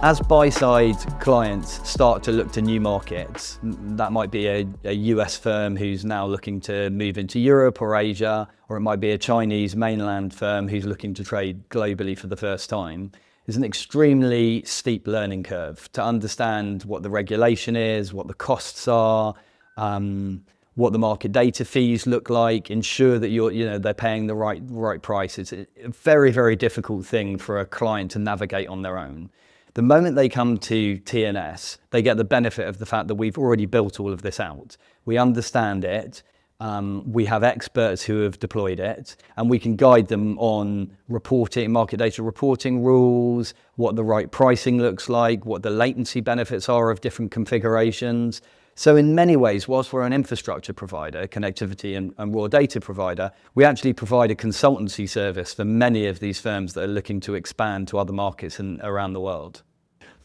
As buy-side clients start to look to new markets, that might be a US firm who's now looking to move into Europe or Asia, or it might be a Chinese mainland firm who's looking to trade globally for the first time. There's an extremely steep learning curve to understand what the regulation is, what the costs are, what the market data fees look like, ensure that they're paying the right price. It's a very, very difficult thing for a client to navigate on their own. The moment they come to TNS, they get the benefit of the fact that we've already built all of this out. We understand it, we have experts who have deployed it, and we can guide them on reporting, market data reporting rules, what the right pricing looks like, what the latency benefits are of different configurations. So in many ways, whilst we're an infrastructure provider, connectivity and raw data provider, we actually provide a consultancy service for many of these firms that are looking to expand to other markets around the world.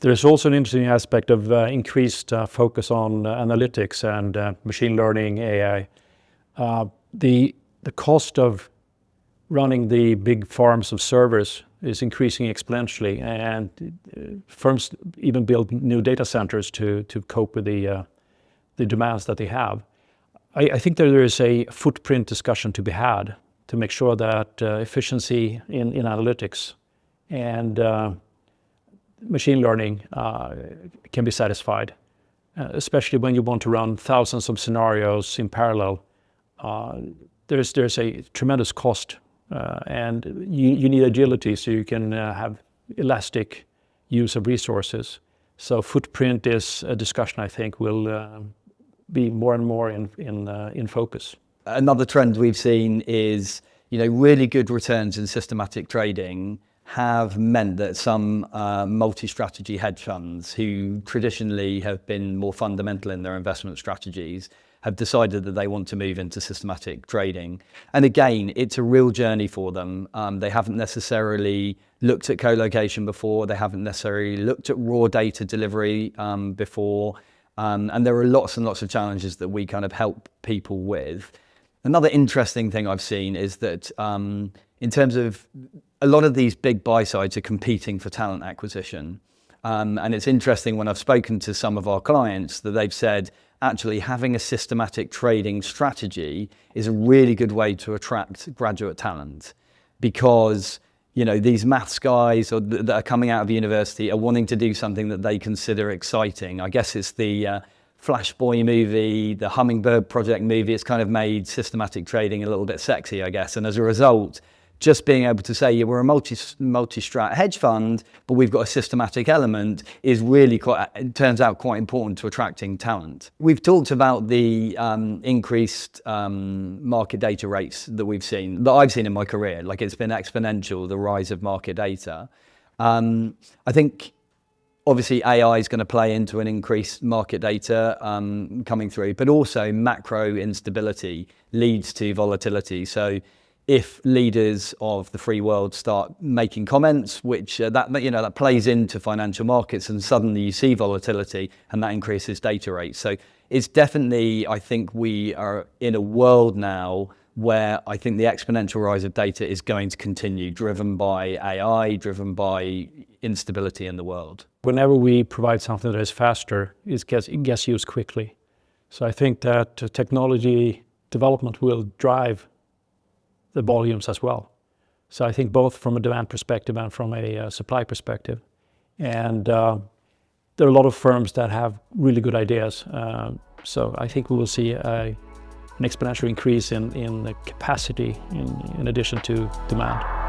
There's also an interesting aspect of increased focus on analytics and machine learning, AI. The cost of running the big farms of servers is increasing exponentially, and firms even build new data centers to cope with the demands that they have. I think that there is a footprint discussion to be had to make sure that efficiency in analytics and machine learning can be satisfied, especially when you want to run thousands of scenarios in parallel. There's a tremendous cost, and you need agility so you can have elastic use of resources. So footprint is a discussion I think will be more and more in focus. Another trend we've seen is, really good returns in systematic trading have meant that some multi-strategy hedge funds who traditionally have been more fundamental in their investment strategies have decided that they want to move into systematic trading. And again, it's a real journey for them. They haven't necessarily looked at co-location before. They haven't necessarily looked at raw data delivery before. And there are lots and lots of challenges that we kind of help people with. Another interesting thing I've seen is that in terms of a lot of these big buy sides are competing for talent acquisition. And it's interesting when I've spoken to some of our clients that they've said, actually having a systematic trading strategy is a really good way to attract graduate talent, because these maths guys that are coming out of university are wanting to do something that they consider exciting. I guess it's the Flash Boy movie, the Hummingbird Project movie. It's kind of made systematic trading a little bit sexy, I guess. And as a result, just being able to say, we're a multi-strat hedge fund, but we've got a systematic element is really it turns out quite important to attracting talent. We've talked about the increased market data rates that I've seen in my career. Like, it's been exponential, the rise of market data. I think obviously AI is going to play into an increased market data coming through, but also macro instability leads to volatility. So if leaders of the free world start making comments, which that plays into financial markets, and suddenly you see volatility, and that increases data rates. So it's definitely, I think we are in a world now where I think the exponential rise of data is going to continue, driven by AI, driven by instability in the world. Whenever we provide something that is faster, it gets used quickly. So I think that technology development will drive the volumes as well. So I think both from a demand perspective and from a supply perspective. And there are a lot of firms that have really good ideas. So I think we will see an exponential increase in the capacity in addition to demand.